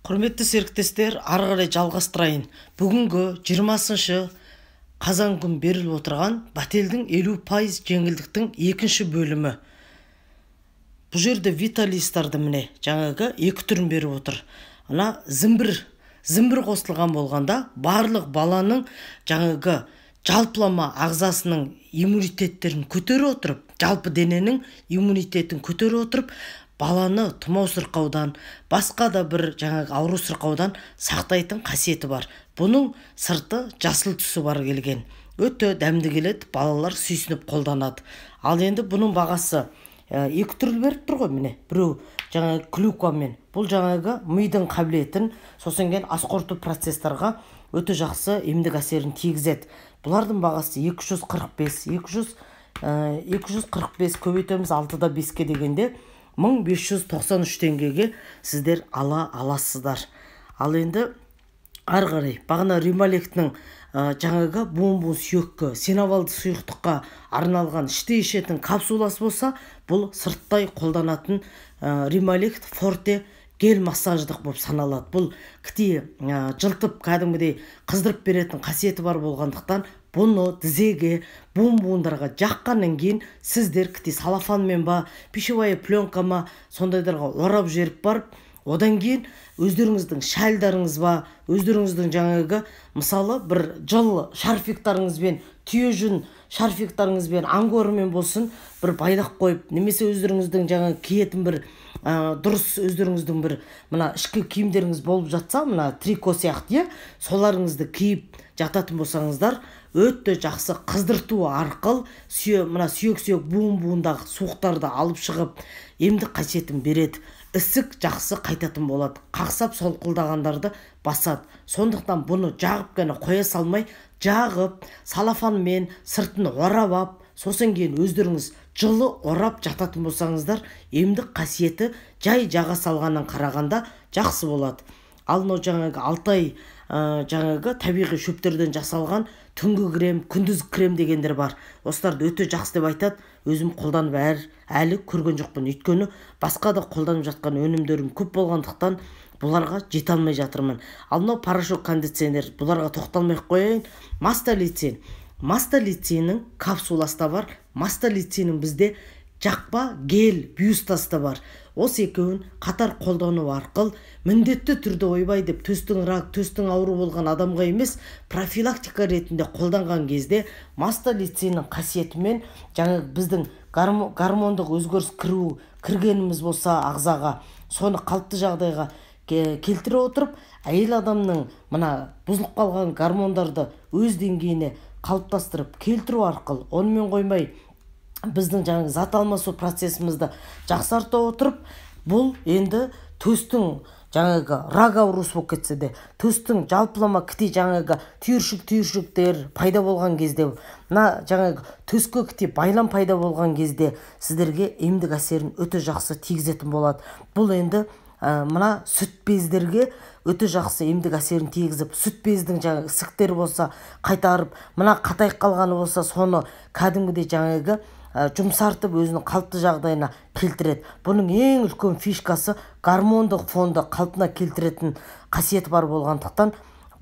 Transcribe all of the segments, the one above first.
Құрметті серіктестер, ары қарай жалғастырайын. Бүгінгі 20-шы қазан күн беріліп отырған Бателдің 50% жеңілдіктің екінші бөлімі. Бұл жерде виталистарды міне жаңағы екі түрін беріп отыр. Ана зімбір қосылған болғанда барлық баланың жаңағы жалпылама ағзасының иммунитеттерін көтере отырып, жалпы дененің иммунитетін көтере отырып, баланы тұмау сырқаудан, басқа да бір жаңағы ауру сырқаудан сақтайтын қасиеті бар. Бұның сырты жасыл түсі бар келген. Өте дәмді келеді, балалар сүйсініп қолданады. Ал енді бұның бағасы екі түрлі беріп тұр ғой міне. Біреу жаңағы глюкамен. Бұл жаңағы мидың қабілетін, сосын кейін ас қорыту процестарға өте жақсы емдік әсерін тигізеді. Бұлардың бағасы 245 көбейтеміз 6-да 5-ке дегенде 1593 теңгеге сіздер аласыздар. Ал енді ары қарай бағана Рималектің жаңағы буын сүйекке, синавалды сұйықтыққа арналған іште ішетін капсуласы болса, бұл сырттай қолданатын Рималект Форте гель массаждық болып саналады. Бұл кіте жылтып кәдімгідей қыздырып беретін қасиеті бар болғандықтан, бұны тізеге, буындарға жаққаннан кейін сіздер кіте салафанмен ба, пищевая пленка ма, сондайдарға орап жеріп барып, одан кейін өздеріңіздің шәлдарыңыз ба, өздеріңіздің жаңағы мысалы бір жыл шарфиктарыңызбен, түйе жүн шарфиктарыңызбен, ангорымен болсын, бір байлақ қойып, немесе өздеріңіздің жаңағы киетін бір дұрыс өздеріңіздің бір мына ішкі киімдеріңіз болып жатса, мына трико сияқты, соларыңызды киіп жататын болсаңыздар, өте жақсы қыздырту арқылы сүйек буындағы суықтарды алып шығып, емдік қасиетін береді. Ісік жақсы қайтатын болады. Қақсап солқылдағандарды басады. Сондықтан бұны жағып қана қоя салмай, жағып, салафанмен сыртын орап ап, сосын кейін өздеріңіз жылы орап жататын болсаңыздар, емдік қасиеті жай жаға салғаннан қарағанда жақсы болады. Ал мынау жаңағы Алтай жаңағы табиғи шөптерден жасалған түнгі крем, күндіз крем дегендер бар. Осыларды өте жақсы деп айтады. Өзім қолданып әлі көрген жоқпын. Өйткені басқа да қолданып жатқан өнімдерім көп болғандықтан бұларға жете алмай жатырмын. Ал мынау порошок кондиционер, бұларға тоқталмай қояйын. Мастолициннің капсуласы да бар. Мастолициннің бізде жақпа гель бюстасы да бар. Осы екеуін қатар қолдану арқылы міндетті түрде ойбай деп төстің ауру болған адамға емес, профилактика ретінде қолданған кезде мастолициннің қасиетімен жаңағы біздің гормондық өзгеріс кіргеніміз болса ағзаға, соны қалыпты жағдайға келтіре отырып, әйел адамның мына бұзылып қалған гормондарды өз деңгейіне қалыптастырып келтіру арқылы, онымен қоймай біздің жаңағы зат алмасу процесімізді жақсарта отырып, бұл енді төстің жаңағы рак аурусы болып кетсе де, төстің жалпылама кіте жаңағы түйіршіктер пайда болған кезде, мына жаңағы төске кіте байлам пайда болған кезде сіздерге емдік әсерін өте жақсы тигізетін болады. Бұл енді мына сүт бездерге өте жақсы емдік әсерін тигізіп, сүт бездің жаңағы ісіктері болса қайтарып, мына қатайып қалғаны болса соны кәдімгідей жаңағы жұмсартып өзінің қалыпты жағдайына келтіреді. Бұның ең үлкен фишкасы гормондық фонды қалпына келтіретін қасиеті бар болғандықтан,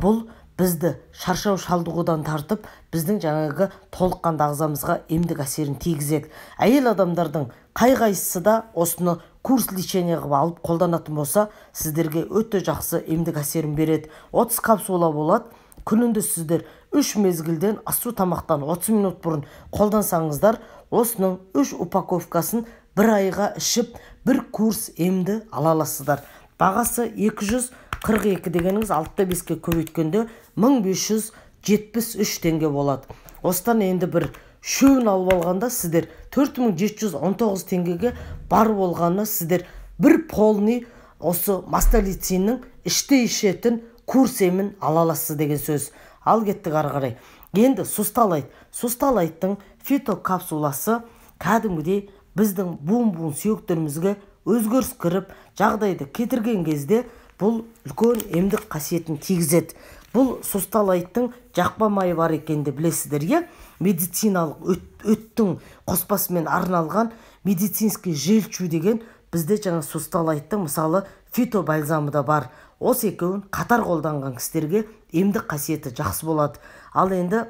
бұл бізді шаршау шалдығудан тартып, біздің жаңағы толыққанды ағзамызға емдік әсерін тигізеді. Әйел адамдардың қай-қайсысы да осыны курс лечения қылып алып қолданатын болса, сіздерге өте жақсы емдік әсерін береді. 30 капсула болады. Күнінде сіздер 3 мезгілден асу тамақтан 30 минут бұрын қолдансаңыздар, осының 3 упаковкасын бір айға ішіп, бір курс емді ала аласыздар. Бағасы 242 дегеніңіз 6-да 5-ке көбейткенде 1573 теңге болады. Осыдан енді бір шөуін алып алғанда сіздер 4719 теңгеге бар болғаны сіздер бір полный осы мастолициннің іште ішетін курс емін ала аласыз деген сөз. Ал кеттік ары қарай. Енді сусталайттың фитокапсуласы кәдімгідей біздің буын сүйектерімізге өзгеріс кіріп, жағдайды кетірген кезде бұл үлкен емдік қасиетін тигізеді. Бұл сусталайттың жақпа майы бар екенде білесіздер, медициналық өттің қоспасымен арналған медицинский желчу деген бізде жаңа сусталайттың мысалы фито бальзамы да бар. Осы екеуін қатар қолданған кісілерге емдік қасиеті жақсы болады. Ал енді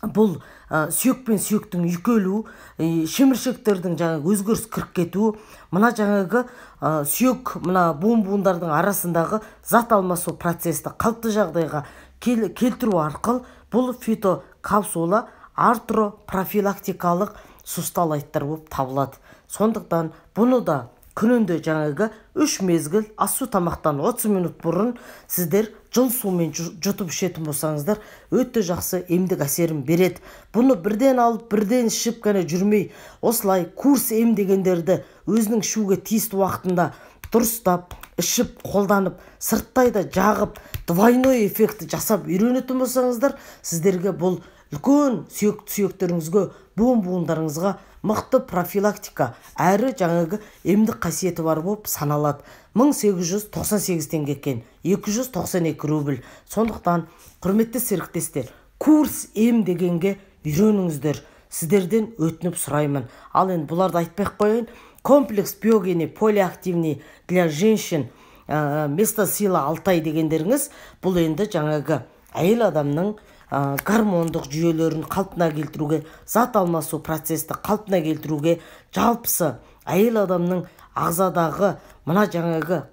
бұл сүйек пен сүйектің үйкелу, шеміршектердің өзгеріс кіріп кетуі, мына сүйек буын-буындардың арасындағы зат алмасу процесті қалыпты жағдайға келтіру арқылы бұл фитокапсула артропрофилактикалық сусталайттар болып табылады. Сондықтан бұны да күнінде 3 мезгіл ас-су тамақтан 30 минут бұрын сіздер жыл сумен жұтып ішетін болсаңыздар, өте жақсы емдік әсерін береді. Бұны бірден алып, бірден ішіп қана жүрмей, осылай курс ем дегендерді өзінің ішуге тиісті уақытында дұрыстап, ішіп, қолданып, сырттай да жағып, двойной эффекті жасап үйренетін болсаңыздар, сіздерге бұл үлкен сүйектеріңізге, буын-буындарыңызға мықты профилактика әрі емдік қасиеті бар болып саналады. 1898 теңге екен, 292 рубль. Сондықтан, құрметті серіктестер, курс ем дегенге үйреніңіздер. Сіздерден өтініп сұраймын. Ал енді бұларды айтпай қойын. Комплекс биогени полиактивный для женщин место сила Алтай дегендеріңіз, бұл енді әйел адамның гормондық жүйелерін қалпына келтіруге, зат алмасу процесті қалпына келтіруге, жалпысы әйел адамның ағзадағы мына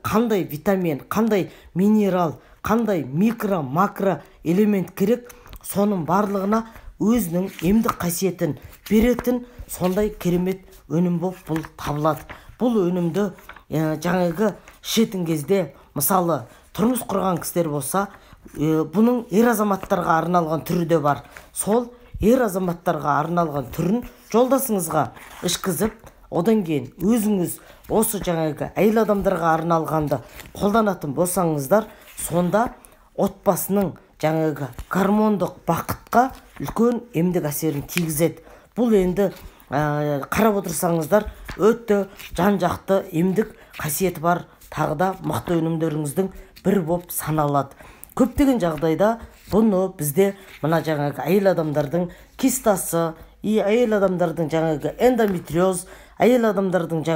қандай витамин, қандай минерал, қандай микро, макро элемент керек, соның барлығына өзінің емдік қасиетін беретін сондай керемет өнім болып бұл табылады. Бұл өнімді ішетін кезде, мысалы, тұрмыс құрған кісілер болса, бұның ер азаматтарға арналған түрі де бар. Сол ер азаматтарға арналған түрін жолдасыңызға ішкізіп, одан кейін өзіңіз осы әйел адамдарға арналғанды қолданатын болсаңыздар, сонда отбасының гормондық бақытқа үлкен емдік әсерін тигізеді. Бұл енді қарап отырсаңыздар, өте жан-жақты емдік қасиеті бар, тағы да мықты өнімдеріңіздің бірі болып саналады. Көптеген жағдайда бұны бізде мына әйел адамдардың кистасы, әйел адамдардың эндометриоз, әйел адамдардың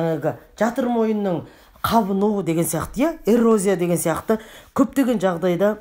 жатыр мойынның қабыну деген сияқты, эрозия деген сияқты көптеген жағдайда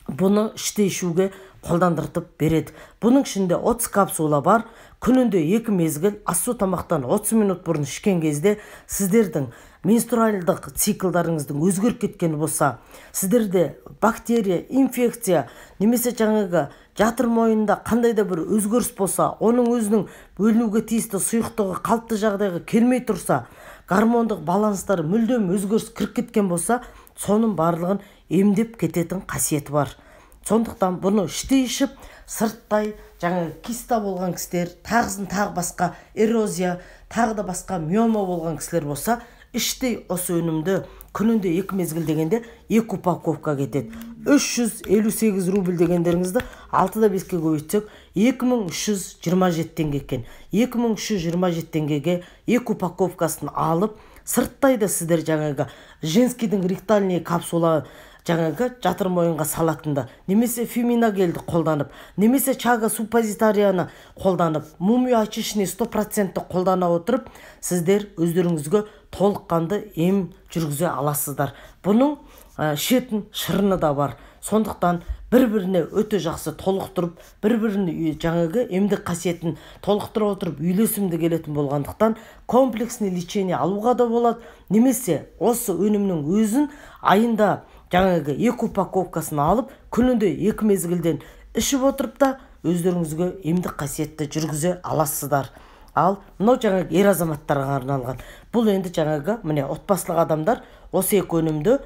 бұны іште ішуге қолдандыртып береді. Бұның ішінде 30 капсула бар. Күнінде 2 мезгіл ас-су тамақтан 30 минут бұрын ішкен кезде сіздердің менструальдық циклдарыңыздың өзгеріп кеткені болса, сіздерде бактерия, инфекция, немесе жатыр мойнында қандай да бір өзгеріс болса, оның өзінің бөлінуге тиісті сұйықтығы қалыпты жағдайға келмей тұрса, гормондық баланстары мүлдем өзгеріс кіріп кеткен болса, соның барлығын емдеп кететін қасиеті бар. Сондықтан бұны іште ішіп, сырттай киста болған кісілер, тағы басқа эрозия, тағы да басқа миома болған кісілер болса, іштей осы өнімді күнінде 2 мезгіл дегенде 2 упаковка кетеді. 358 рубль дегендеріңізді 6-да 5-ке көбейтсек 2327 теңге екен. 2327 теңгеге 2 упаковкасын алып, сырттайда сіздер женскийдің ректальный капсула жатыр мойынға салатында, немесе феминогелді қолданып, немесе чага суппозитарияны қолданып, мумия очищенный 100% қолдана отырып, сіздер өздеріңізге толыққанды ем жүргізе аласыздар. Бұның шетін шырыны да бар. Сондықтан бір-біріне өте жақсы толықтырып, бір-біріне емдік қасиетін толықтыра отырып, үйлесімді келетін болғандықтан комплексный лечение алуға да болады, немесе осы өнімнің өзін айында 2 упаковкасын алып, күнінде 2 мезгілден ішіп отырып та өздеріңізге емдік қасиетті жүргізе аласыздар. Ал мынау ер азаматтарға арналған. Бұл енді міне отбасылық адамдар осы 2 өнімді